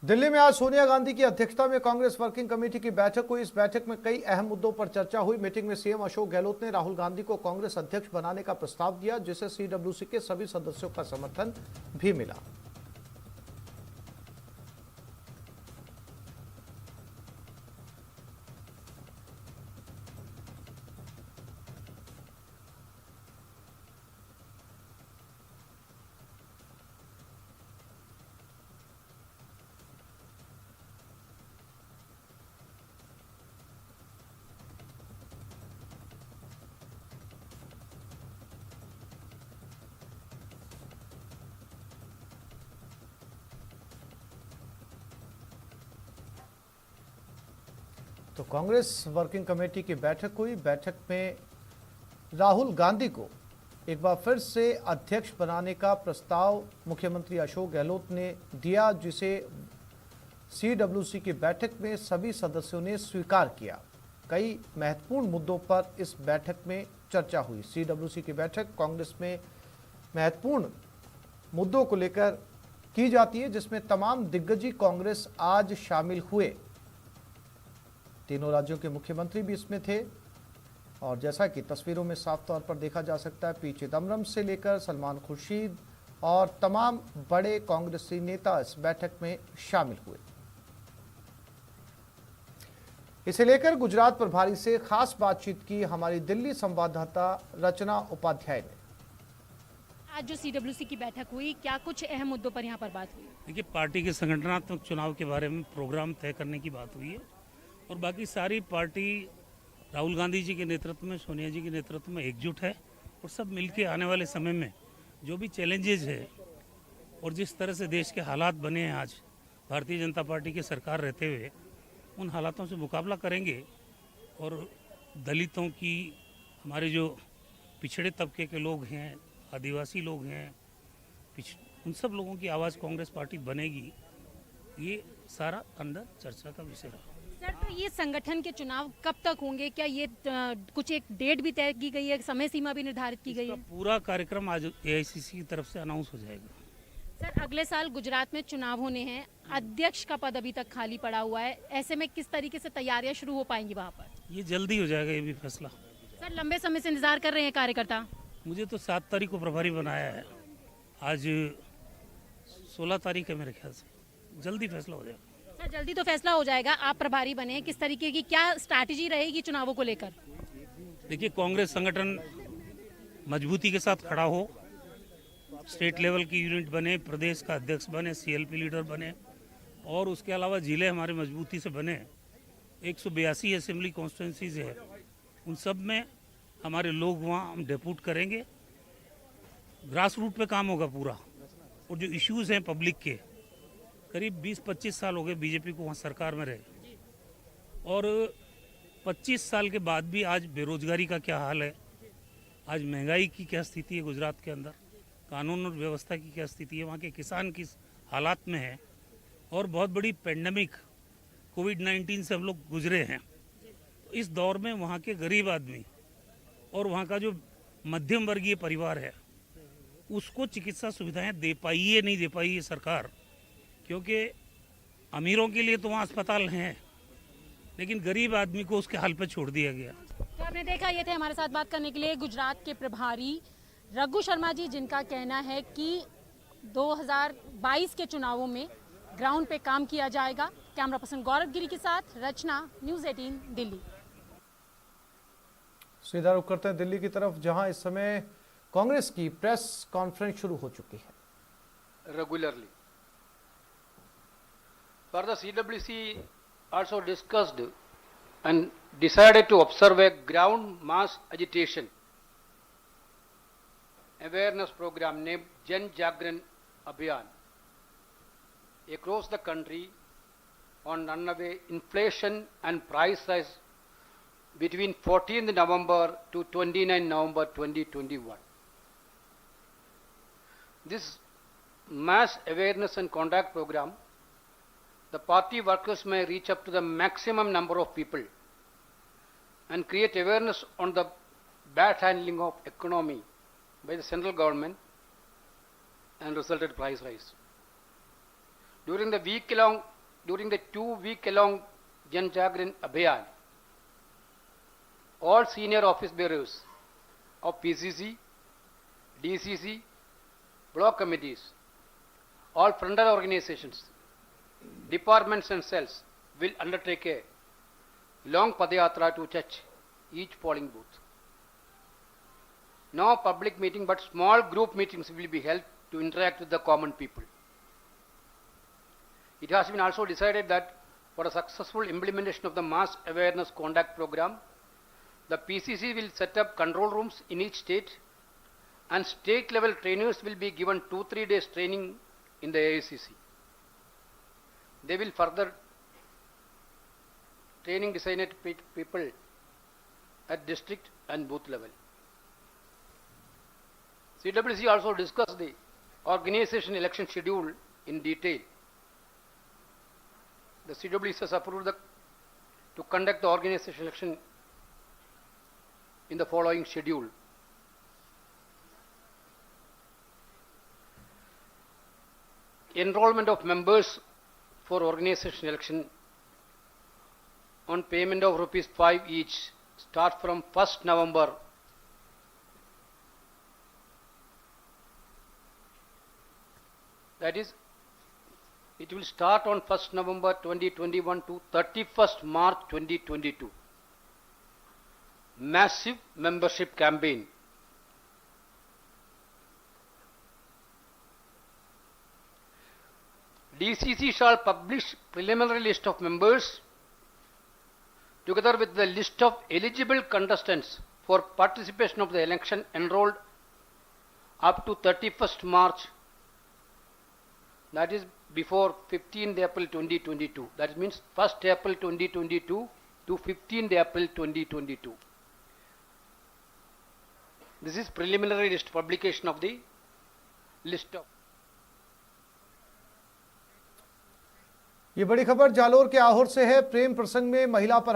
दिल्ली में आज सोनिया गांधी की अध्यक्षता में कांग्रेस वर्किंग कमेटी की बैठक हुई। इस बैठक में कई अहम मुद्दों पर चर्चा हुई। मीटिंग में सीएम अशोक गहलोत ने राहुल गांधी को कांग्रेस अध्यक्ष बनाने का प्रस्ताव दिया, जिसे सीडब्ल्यूसी के सभी सदस्यों का समर्थन भी मिला। तो कांग्रेस वर्किंग कमेटी की बैठक हुई। बैठक में राहुल गांधी को एक बार फिर से अध्यक्ष बनाने का प्रस्ताव मुख्यमंत्री अशोक गहलोत ने दिया, जिसे सीडब्ल्यूसी की बैठक में सभी सदस्यों ने स्वीकार किया। कई महत्वपूर्ण मुद्दों पर इस बैठक में चर्चा हुई। सीडब्ल्यूसी की बैठक कांग्रेस में महत्वपूर्ण मुद्दों को लेकर की जाती है, जिसमें तमाम दिग्गजी कांग्रेस आज शामिल हुए। तीनों राज्यों के मुख्यमंत्री भी इसमें थे और जैसा कि तस्वीरों में साफ तौर पर देखा जा सकता है, पी चिदम्बरम से लेकर सलमान खुर्शीद और तमाम बड़े कांग्रेसी नेता इस बैठक में शामिल हुए। इसे लेकर गुजरात प्रभारी से खास बातचीत की हमारी दिल्ली संवाददाता रचना उपाध्याय ने। आज जो सीडब्ल्यूसी की बैठक हुई, क्या कुछ अहम मुद्दों पर यहाँ पर बात हुई? देखिए, पार्टी के संगठनात्मक चुनाव के बारे में प्रोग्राम तय करने की बात हुई है और बाकी सारी पार्टी राहुल गांधी जी के नेतृत्व में, सोनिया जी के नेतृत्व में एकजुट है और सब मिलके आने वाले समय में जो भी चैलेंजेस है और जिस तरह से देश के हालात बने हैं आज भारतीय जनता पार्टी की सरकार रहते हुए, उन हालातों से मुकाबला करेंगे और दलितों की, हमारे जो पिछड़े तबके के लोग हैं, आदिवासी लोग हैं, उन सब लोगों की आवाज़ कांग्रेस पार्टी बनेगी। ये सारा अंदर चर्चा का विषय रहा। सर, तो ये संगठन के चुनाव कब तक होंगे? क्या ये कुछ एक डेट भी तय की गई है, समय सीमा भी निर्धारित की गई है? पूरा कार्यक्रम आज एआईसीसी की तरफ से अनाउंस हो जाएगा। सर, अगले साल गुजरात में चुनाव होने हैं, अध्यक्ष का पद अभी तक खाली पड़ा हुआ है, ऐसे में किस तरीके से तैयारियां शुरू हो पाएंगी वहाँ पर? ये जल्दी हो जाएगा, ये भी फैसला। सर, लंबे समय से इंतजार कर रहे हैं कार्यकर्ता। मुझे तो 7 तारीख को प्रभारी बनाया है, आज 16 तारीख है मेरे ख्याल से, जल्दी फैसला हो जाएगा। सर, जल्दी तो फैसला हो जाएगा, आप प्रभारी बने, किस तरीके की क्या स्ट्रैटेजी रहेगी चुनावों को लेकर? देखिए, कांग्रेस संगठन मजबूती के साथ खड़ा हो, स्टेट लेवल की यूनिट बने, प्रदेश का अध्यक्ष बने, सीएलपी लीडर बने और उसके अलावा जिले हमारे मजबूती से बने। 182 असेंबली कॉन्स्टिट्यूंसीज है, उन सब में हमारे लोग वहाँ हम डेप्यूट करेंगे। ग्रास रूट पे काम होगा पूरा और जो इश्यूज हैं पब्लिक के, करीब 20-25 साल हो गए बीजेपी को वहाँ सरकार में रहे और 25 साल के बाद भी आज बेरोजगारी का क्या हाल है, आज महंगाई की क्या स्थिति है गुजरात के अंदर, कानून और व्यवस्था की क्या स्थिति है, वहाँ के किसान किस हालात में है और बहुत बड़ी पेंडेमिक कोविड-19 से हम लोग गुजरे हैं। तो इस दौर में वहाँ के गरीब आदमी और वहाँ का जो मध्यम वर्गीय परिवार है, उसको चिकित्सा सुविधाएं दे पाई है नहीं दे पाई है सरकार, क्योंकि अमीरों के लिए तो वहाँ अस्पताल हैं लेकिन गरीब आदमी को उसके हाल पर छोड़ दिया गया। तो आपने देखा, ये थे हमारे साथ बात करने के लिए गुजरात के प्रभारी रघु शर्मा जी, जिनका कहना है कि 2022 के चुनावों में ग्राउंड पे काम किया जाएगा। कैमरा पर्सन गौरव गिरी के साथ रचना, न्यूज़ 18 दिल्ली। सीधा रुख करते हैं दिल्ली की तरफ, जहां इस समय कांग्रेस की प्रेस कॉन्फ्रेंस शुरू हो चुकी है। Regularly further CWC also discussed and decided to observe a ground mass agitation awareness program named Jan Jagran Abhiyan across the country on runaway inflation and price rise between 14th November to 29 November 2021. This mass awareness and contact program, the party workers may reach up to the maximum number of people and create awareness on the bad handling of economy by the central government and resulted price rise. during the 2-week-long Jan Jagran Abhiyan, all senior office bearers of PCC, DCC, block committees, all frontal organizations, departments and cells will undertake a long Padayatra to touch each polling booth. No public meeting but small group meetings will be held to interact with the common people. It has been also decided that for a successful implementation of the mass awareness conduct program, the PCC will set up control rooms in each state, and state level trainers will be given 2-3 days training in the AICC. They will further training designated people at district and booth level. CWC also discussed the organization election schedule in detail. The CWC has approved to conduct the organization election in the following schedule. Enrollment of members for organization election on payment of ₹5 each start from 1st November. That is, it will start on 1st November 2021 to 31st March 2022. Massive membership campaign. DCC shall publish preliminary list of members together with the list of eligible contestants for participation of the election enrolled up to 31st March, that is before 15th April 2022. That means 1st April 2022 to 15th April 2022. This is preliminary list, publication of the list of. ये बड़ी खबर जालोर के आहोर से है। प्रेम प्रसंग में महिला पर